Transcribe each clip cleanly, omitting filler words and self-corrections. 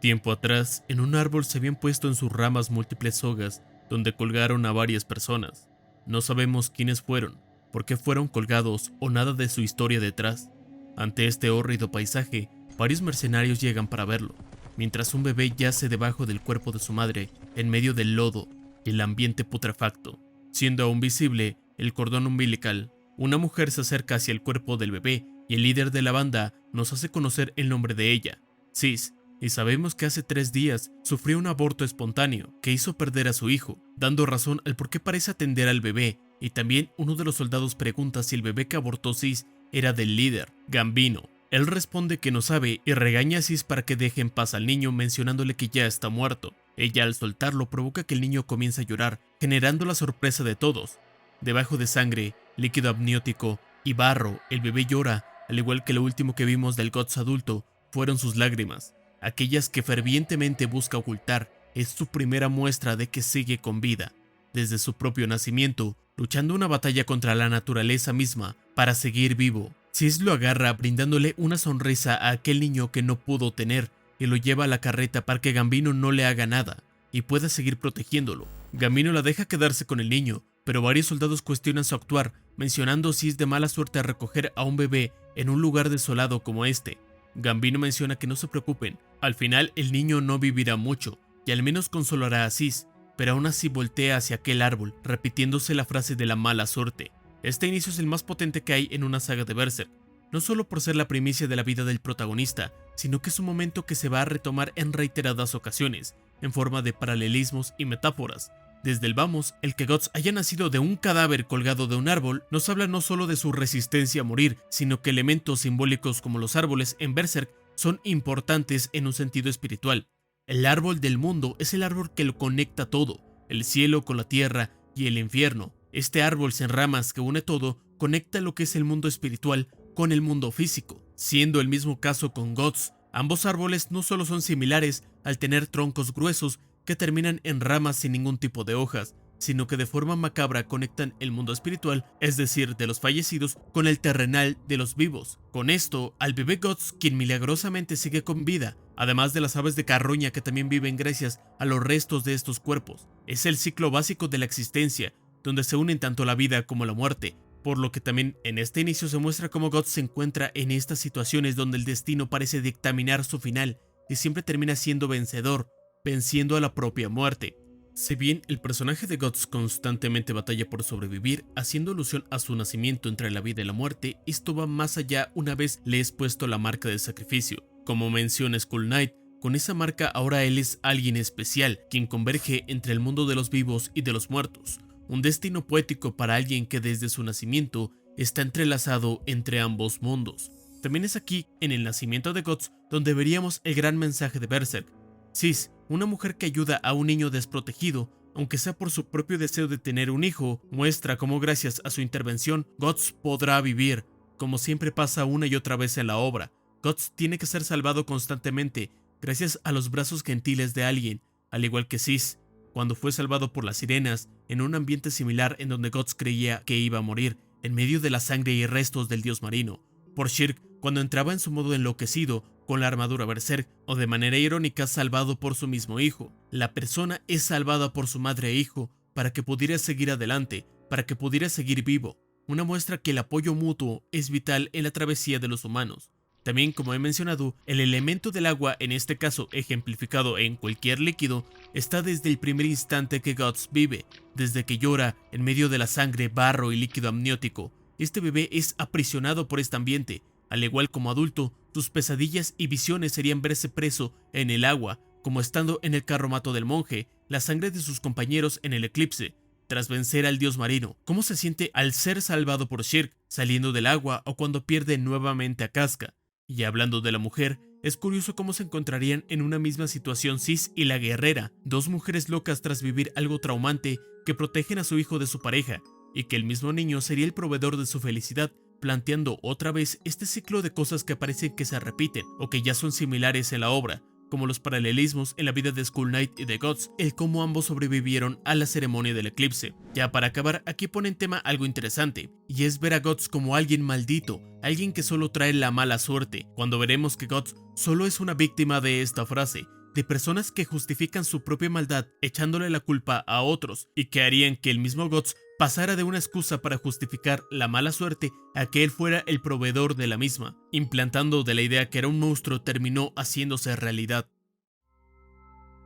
Tiempo atrás, en un árbol se habían puesto en sus ramas múltiples sogas, donde colgaron a varias personas. No sabemos quiénes fueron, por qué fueron colgados o nada de su historia detrás. Ante este hórrido paisaje, varios mercenarios llegan para verlo, mientras un bebé yace debajo del cuerpo de su madre, en medio del lodo y el ambiente putrefacto. Siendo aún visible el cordón umbilical, una mujer se acerca hacia el cuerpo del bebé y el líder de la banda nos hace conocer el nombre de ella, Sis, y sabemos que hace 3 días sufrió un aborto espontáneo que hizo perder a su hijo, dando razón al por qué parece atender al bebé, y también uno de los soldados pregunta si el bebé que abortó Sis era del líder, Gambino. Él responde que no sabe y regaña a Sis para que deje en paz al niño mencionándole que ya está muerto. Ella al soltarlo provoca que el niño comience a llorar, generando la sorpresa de todos. Debajo de sangre, líquido amniótico y barro, el bebé llora, al igual que lo último que vimos del Guts adulto fueron sus lágrimas, aquellas que fervientemente busca ocultar. Es su primera muestra de que sigue con vida, desde su propio nacimiento, luchando una batalla contra la naturaleza misma para seguir vivo. Sis lo agarra brindándole una sonrisa a aquel niño que no pudo tener y lo lleva a la carreta para que Gambino no le haga nada y pueda seguir protegiéndolo. Gambino la deja quedarse con el niño, pero varios soldados cuestionan su actuar, mencionando si es de mala suerte recoger a un bebé en un lugar desolado como este. Gambino menciona que no se preocupen, al final el niño no vivirá mucho, y al menos consolará a Sis, pero aún así voltea hacia aquel árbol, repitiéndose la frase de la mala suerte. Este inicio es el más potente que hay en una saga de Berserk, no solo por ser la primicia de la vida del protagonista, sino que es un momento que se va a retomar en reiteradas ocasiones, en forma de paralelismos y metáforas. Desde el vamos, el que Guts haya nacido de un cadáver colgado de un árbol nos habla no solo de su resistencia a morir, sino que elementos simbólicos como los árboles en Berserk son importantes en un sentido espiritual. El árbol del mundo es el árbol que lo conecta todo, el cielo con la tierra y el infierno. Este árbol sin ramas que une todo conecta lo que es el mundo espiritual con el mundo físico, siendo el mismo caso con Guts. Ambos árboles no solo son similares al tener troncos gruesos que terminan en ramas sin ningún tipo de hojas, sino que de forma macabra conectan el mundo espiritual, es decir, de los fallecidos, con el terrenal de los vivos. Con esto, al bebé Guts, quien milagrosamente sigue con vida, además de las aves de carroña que también viven gracias a los restos de estos cuerpos. Es el ciclo básico de la existencia, donde se unen tanto la vida como la muerte, por lo que también en este inicio se muestra cómo Guts se encuentra en estas situaciones donde el destino parece dictaminar su final y siempre termina siendo vencedor, venciendo a la propia muerte. Si bien el personaje de Guts constantemente batalla por sobrevivir, haciendo alusión a su nacimiento entre la vida y la muerte, esto va más allá una vez le es puesto la marca de sacrificio. Como menciona Skull Knight, con esa marca ahora él es alguien especial, quien converge entre el mundo de los vivos y de los muertos. Un destino poético para alguien que desde su nacimiento está entrelazado entre ambos mundos. También es aquí, en el nacimiento de Guts, donde veríamos el gran mensaje de Berserk. Sis, una mujer que ayuda a un niño desprotegido, aunque sea por su propio deseo de tener un hijo, muestra cómo gracias a su intervención, Guts podrá vivir, como siempre pasa una y otra vez en la obra. Guts tiene que ser salvado constantemente, gracias a los brazos gentiles de alguien, al igual que Sis, cuando fue salvado por las sirenas, en un ambiente similar en donde Guts creía que iba a morir, en medio de la sangre y restos del dios marino. Por Shirk, cuando entraba en su modo enloquecido, con la armadura Berserk, o de manera irónica salvado por su mismo hijo. La persona es salvada por su madre e hijo para que pudiera seguir adelante, para que pudiera seguir vivo. Una muestra que el apoyo mutuo es vital en la travesía de los humanos. También, como he mencionado, el elemento del agua, en este caso ejemplificado en cualquier líquido, está desde el primer instante que Guts vive, desde que llora en medio de la sangre, barro y líquido amniótico. Este bebé es aprisionado por este ambiente. Al igual como adulto, sus pesadillas y visiones serían verse preso en el agua, como estando en el carromato del monje, la sangre de sus compañeros en el eclipse, tras vencer al dios marino. Cómo se siente al ser salvado por Shirk, saliendo del agua o cuando pierde nuevamente a Casca. Y hablando de la mujer, es curioso cómo se encontrarían en una misma situación Sis y la guerrera, dos mujeres locas tras vivir algo traumante que protegen a su hijo de su pareja, y que el mismo niño sería el proveedor de su felicidad, planteando otra vez este ciclo de cosas que parecen que se repiten o que ya son similares en la obra, como los paralelismos en la vida de Skull Knight y de Guts, el cómo ambos sobrevivieron a la ceremonia del eclipse. Ya para acabar, aquí pone en tema algo interesante, y es ver a Guts como alguien maldito, alguien que solo trae la mala suerte, cuando veremos que Guts solo es una víctima de esta frase, de personas que justifican su propia maldad echándole la culpa a otros y que harían que el mismo Guts pasara de una excusa para justificar la mala suerte a que él fuera el proveedor de la misma, implantando de la idea que era un monstruo terminó haciéndose realidad.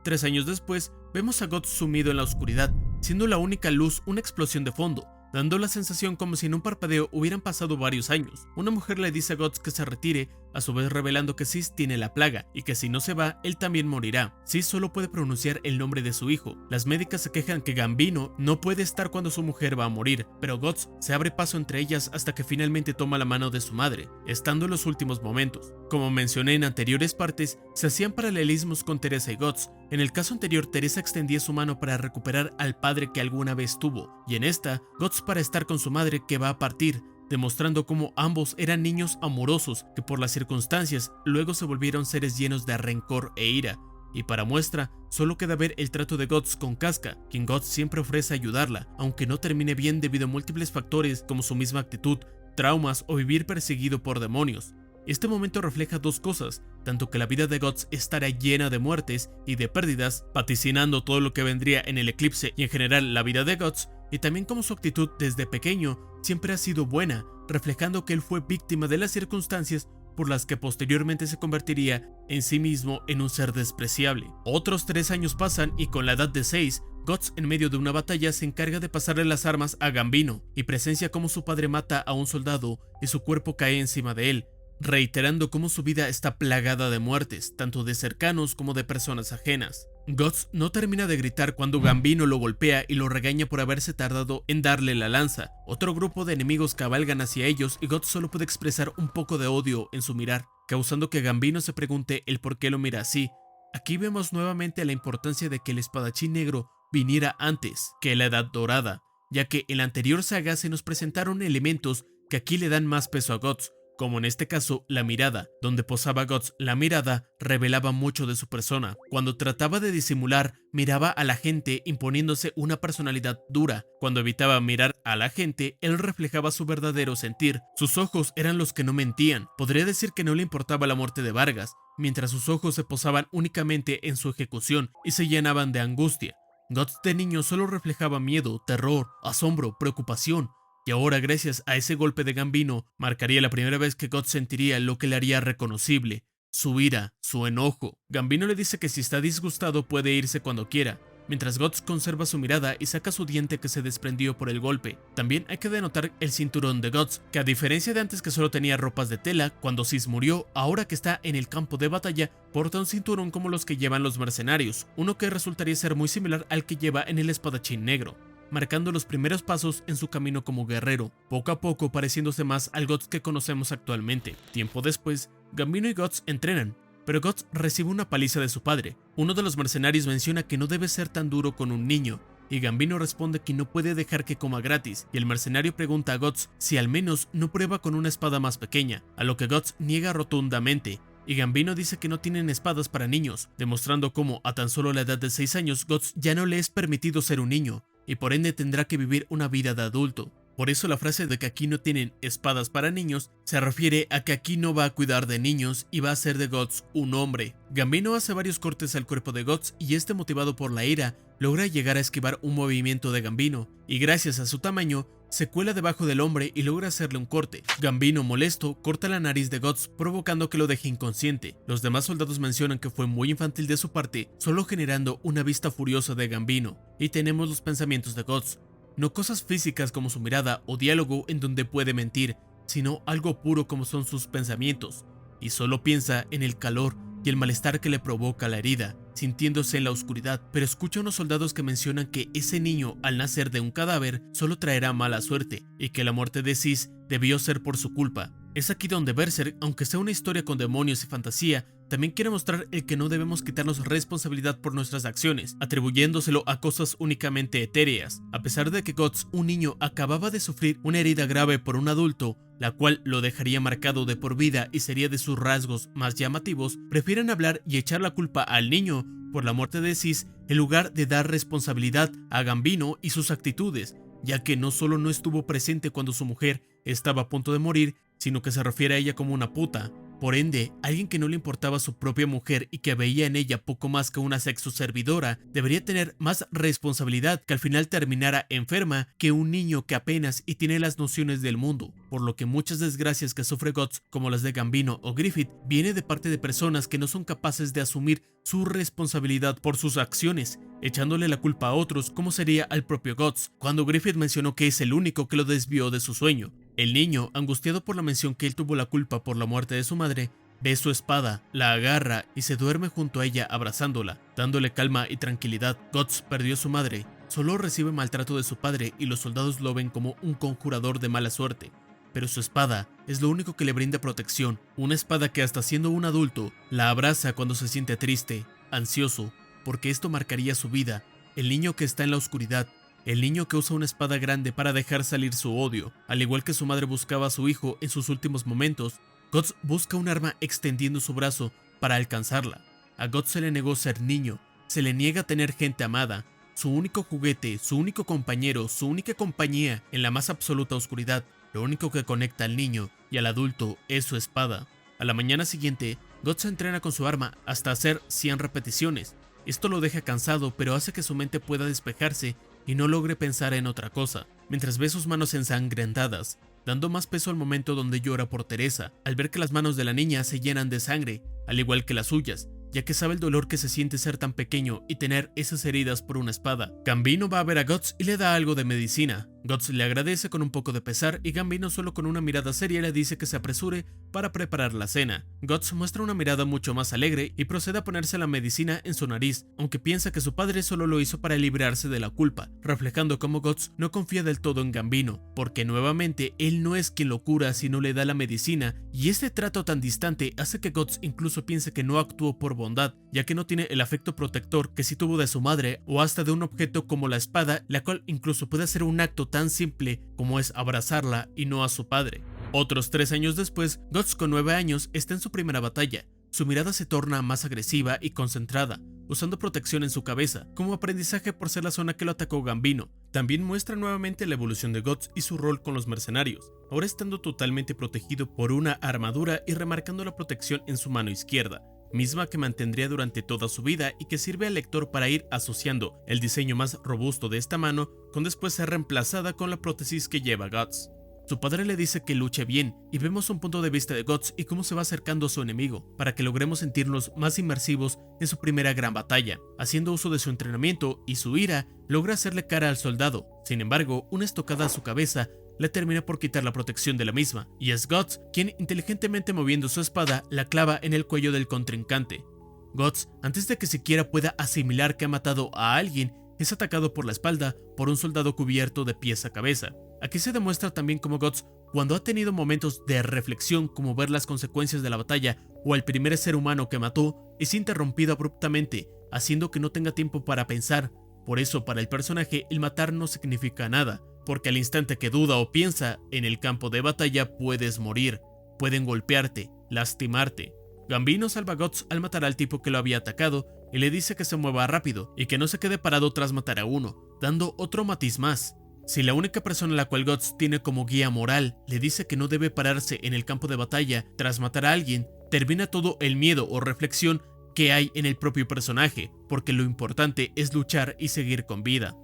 3 años después, vemos a Guts sumido en la oscuridad, siendo la única luz una explosión de fondo, dando la sensación como si en un parpadeo hubieran pasado varios años. Una mujer le dice a Guts que se retire, a su vez revelando que Sis tiene la plaga y que si no se va, él también morirá. Sis solo puede pronunciar el nombre de su hijo. Las médicas se quejan que Gambino no puede estar cuando su mujer va a morir, pero Guts se abre paso entre ellas hasta que finalmente toma la mano de su madre, estando en los últimos momentos. Como mencioné en anteriores partes, se hacían paralelismos con Teresa y Guts. En el caso anterior, Teresa extendía su mano para recuperar al padre que alguna vez tuvo, y en esta, Guts para estar con su madre que va a partir, demostrando cómo ambos eran niños amorosos que por las circunstancias luego se volvieron seres llenos de rencor e ira. Y para muestra, solo queda ver el trato de Guts con Casca, quien Guts siempre ofrece ayudarla, aunque no termine bien debido a múltiples factores como su misma actitud, traumas o vivir perseguido por demonios. Este momento refleja dos cosas, tanto que la vida de Guts estará llena de muertes y de pérdidas, vaticinando todo lo que vendría en el eclipse y en general la vida de Guts, y también como su actitud desde pequeño siempre ha sido buena, reflejando que él fue víctima de las circunstancias por las que posteriormente se convertiría en sí mismo en un ser despreciable. Otros 3 años pasan y con la edad de 6, Guts en medio de una batalla se encarga de pasarle las armas a Gambino y presencia cómo su padre mata a un soldado y su cuerpo cae encima de él, reiterando cómo su vida está plagada de muertes, tanto de cercanos como de personas ajenas. Guts no termina de gritar cuando Gambino lo golpea y lo regaña por haberse tardado en darle la lanza. Otro grupo de enemigos cabalgan hacia ellos y Guts solo puede expresar un poco de odio en su mirar, causando que Gambino se pregunte el por qué lo mira así. Aquí vemos nuevamente la importancia de que el espadachín negro viniera antes que la Edad Dorada, ya que en la anterior saga se nos presentaron elementos que aquí le dan más peso a Guts, como en este caso la mirada. Donde posaba Guts la mirada revelaba mucho de su persona. Cuando trataba de disimular, miraba a la gente imponiéndose una personalidad dura. Cuando evitaba mirar a la gente, él reflejaba su verdadero sentir. Sus ojos eran los que no mentían. Podría decir que no le importaba la muerte de Vargas, mientras sus ojos se posaban únicamente en su ejecución y se llenaban de angustia. Guts de niño solo reflejaba miedo, terror, asombro, preocupación. Y ahora, gracias a ese golpe de Gambino, marcaría la primera vez que Guts sentiría lo que le haría reconocible: su ira, su enojo. Gambino le dice que si está disgustado puede irse cuando quiera, mientras Guts conserva su mirada y saca su diente que se desprendió por el golpe. También hay que denotar el cinturón de Guts, que a diferencia de antes que solo tenía ropas de tela, cuando Sis murió, ahora que está en el campo de batalla, porta un cinturón como los que llevan los mercenarios, uno que resultaría ser muy similar al que lleva en el espadachín negro, marcando los primeros pasos en su camino como guerrero, poco a poco pareciéndose más al Guts que conocemos actualmente. Tiempo después, Gambino y Guts entrenan, pero Guts recibe una paliza de su padre. Uno de los mercenarios menciona que no debe ser tan duro con un niño, y Gambino responde que no puede dejar que coma gratis, y el mercenario pregunta a Guts si al menos no prueba con una espada más pequeña, a lo que Guts niega rotundamente, y Gambino dice que no tienen espadas para niños, demostrando cómo a tan solo la edad de 6 años Guts ya no le es permitido ser un niño, y por ende tendrá que vivir una vida de adulto. Por eso la frase de que aquí no tienen espadas para niños se refiere a que aquí no va a cuidar de niños y va a hacer de Guts un hombre. Gambino hace varios cortes al cuerpo de Guts y este, motivado por la ira, logra llegar a esquivar un movimiento de Gambino y gracias a su tamaño se cuela debajo del hombre y logra hacerle un corte. Gambino, molesto, corta la nariz de Guts, provocando que lo deje inconsciente. Los demás soldados mencionan que fue muy infantil de su parte, solo generando una vista furiosa de Gambino. Y tenemos los pensamientos de Guts, no cosas físicas como su mirada o diálogo en donde puede mentir, sino algo puro como son sus pensamientos, y solo piensa en el calor y el malestar que le provoca la herida, sintiéndose en la oscuridad, pero escucha a unos soldados que mencionan que ese niño, al nacer de un cadáver, solo traerá mala suerte, y que la muerte de Sis debió ser por su culpa. Es aquí donde Berserk, aunque sea una historia con demonios y fantasía, también quiere mostrar el que no debemos quitarnos responsabilidad por nuestras acciones, atribuyéndoselo a cosas únicamente etéreas. A pesar de que Guts, un niño, acababa de sufrir una herida grave por un adulto, la cual lo dejaría marcado de por vida y sería de sus rasgos más llamativos, prefieren hablar y echar la culpa al niño por la muerte de Sis en lugar de dar responsabilidad a Gambino y sus actitudes, ya que no solo no estuvo presente cuando su mujer estaba a punto de morir, sino que se refiere a ella como una puta, Por ende, alguien que no le importaba su propia mujer y que veía en ella poco más que una sexo servidora, debería tener más responsabilidad que al final terminara enferma que un niño que apenas y tiene las nociones del mundo, por lo que muchas desgracias que sufre Guts, como las de Gambino o Griffith, viene de parte de personas que no son capaces de asumir su responsabilidad por sus acciones, echándole la culpa a otros, como sería al propio Guts, cuando Griffith mencionó que es el único que lo desvió de su sueño. El niño, angustiado por la mención que él tuvo la culpa por la muerte de su madre, ve su espada, la agarra y se duerme junto a ella abrazándola, dándole calma y tranquilidad. Guts perdió a su madre, solo recibe maltrato de su padre y los soldados lo ven como un conjurador de mala suerte. Pero su espada es lo único que le brinda protección, una espada que hasta siendo un adulto, la abraza cuando se siente triste, ansioso, porque esto marcaría su vida. El niño que está en la oscuridad, el niño que usa una espada grande para dejar salir su odio, al igual que su madre buscaba a su hijo en sus últimos momentos, Guts busca un arma extendiendo su brazo para alcanzarla. A Guts se le negó ser niño, se le niega tener gente amada, su único juguete, su único compañero, su única compañía en la más absoluta oscuridad. Lo único que conecta al niño y al adulto es su espada. A la mañana siguiente, Guts se entrena con su arma hasta hacer 100 repeticiones. Esto lo deja cansado, pero hace que su mente pueda despejarse y no logre pensar en otra cosa, mientras ve sus manos ensangrentadas, dando más peso al momento donde llora por Teresa, al ver que las manos de la niña se llenan de sangre, al igual que las suyas, ya que sabe el dolor que se siente ser tan pequeño y tener esas heridas por una espada. Gambino va a ver a Guts y le da algo de medicina. Guts le agradece con un poco de pesar y Gambino solo con una mirada seria le dice que se apresure para preparar la cena. Guts muestra una mirada mucho más alegre y procede a ponerse la medicina en su nariz, aunque piensa que su padre solo lo hizo para librarse de la culpa, reflejando cómo Guts no confía del todo en Gambino, porque nuevamente él no es quien lo cura sino le da la medicina, y este trato tan distante hace que Guts incluso piense que no actuó por bondad, ya que no tiene el afecto protector que sí tuvo de su madre o hasta de un objeto como la espada, la cual incluso puede hacer un acto tan simple como es abrazarla y no a su padre. Otros 3 años después, Guts con 9 años está en su primera batalla. Su mirada se torna más agresiva y concentrada, usando protección en su cabeza, como aprendizaje por ser la zona que lo atacó Gambino. También muestra nuevamente la evolución de Guts y su rol con los mercenarios, ahora estando totalmente protegido por una armadura y remarcando la protección en su mano izquierda, misma que mantendría durante toda su vida y que sirve al lector para ir asociando el diseño más robusto de esta mano con después ser reemplazada con la prótesis que lleva Guts. Su padre le dice que luche bien y vemos un punto de vista de Guts y cómo se va acercando a su enemigo para que logremos sentirnos más inmersivos en su primera gran batalla. Haciendo uso de su entrenamiento y su ira, logra hacerle cara al soldado. Sin embargo, una estocada a su cabeza le termina por quitar la protección de la misma, y es Guts quien, inteligentemente moviendo su espada, la clava en el cuello del contrincante. Guts, antes de que siquiera pueda asimilar que ha matado a alguien, es atacado por la espalda por un soldado cubierto de pies a cabeza. Aquí se demuestra también cómo Guts, cuando ha tenido momentos de reflexión como ver las consecuencias de la batalla o al primer ser humano que mató, es interrumpido abruptamente, haciendo que no tenga tiempo para pensar. Por eso, para el personaje, el matar no significa nada, porque al instante que duda o piensa en el campo de batalla puedes morir, pueden golpearte, lastimarte. Gambino salva a Guts al matar al tipo que lo había atacado y le dice que se mueva rápido y que no se quede parado tras matar a uno, dando otro matiz más. Si la única persona a la cual Guts tiene como guía moral le dice que no debe pararse en el campo de batalla tras matar a alguien, termina todo el miedo o reflexión que hay en el propio personaje, porque lo importante es luchar y seguir con vida.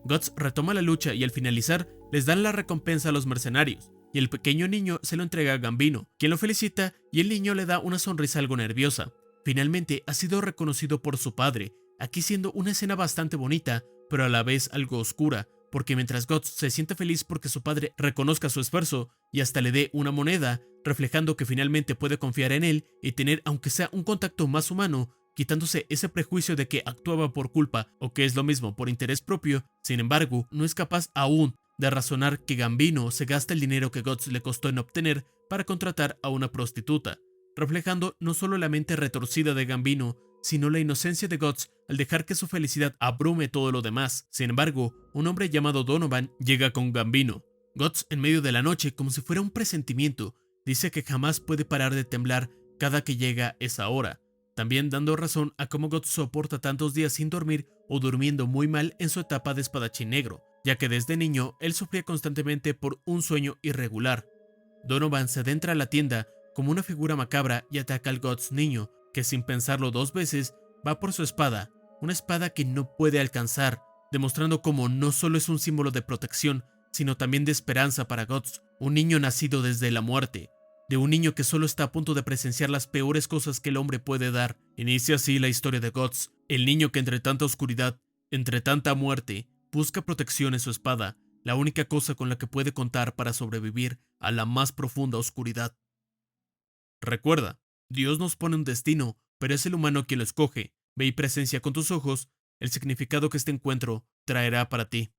Guts retoma la lucha y al finalizar les dan la recompensa a los mercenarios, y el pequeño niño se lo entrega a Gambino, quien lo felicita y el niño le da una sonrisa algo nerviosa. Finalmente ha sido reconocido por su padre, aquí siendo una escena bastante bonita, pero a la vez algo oscura, porque mientras Guts se siente feliz porque su padre reconozca su esfuerzo y hasta le dé una moneda, reflejando que finalmente puede confiar en él y tener aunque sea un contacto más humano, quitándose ese prejuicio de que actuaba por culpa o que es lo mismo por interés propio. Sin embargo, no es capaz aún de razonar que Gambino se gasta el dinero que Guts le costó en obtener para contratar a una prostituta, reflejando no solo la mente retorcida de Gambino, sino la inocencia de Guts al dejar que su felicidad abrume todo lo demás. Sin embargo, un hombre llamado Donovan llega con Gambino. Guts, en medio de la noche, como si fuera un presentimiento, dice que jamás puede parar de temblar cada que llega esa hora, también dando razón a cómo Guts soporta tantos días sin dormir o durmiendo muy mal en su etapa de espadachín negro, ya que desde niño él sufría constantemente por un sueño irregular. Donovan se adentra a la tienda como una figura macabra y ataca al Guts niño, que sin pensarlo dos veces va por su espada, una espada que no puede alcanzar, demostrando cómo no solo es un símbolo de protección, sino también de esperanza para Guts, un niño nacido desde la muerte, de un niño que solo está a punto de presenciar las peores cosas que el hombre puede dar. Inicia así la historia de Guts, el niño que entre tanta oscuridad, entre tanta muerte, busca protección en su espada, la única cosa con la que puede contar para sobrevivir a la más profunda oscuridad. Recuerda, Dios nos pone un destino, pero es el humano quien lo escoge. Ve y presencia con tus ojos el significado que este encuentro traerá para ti.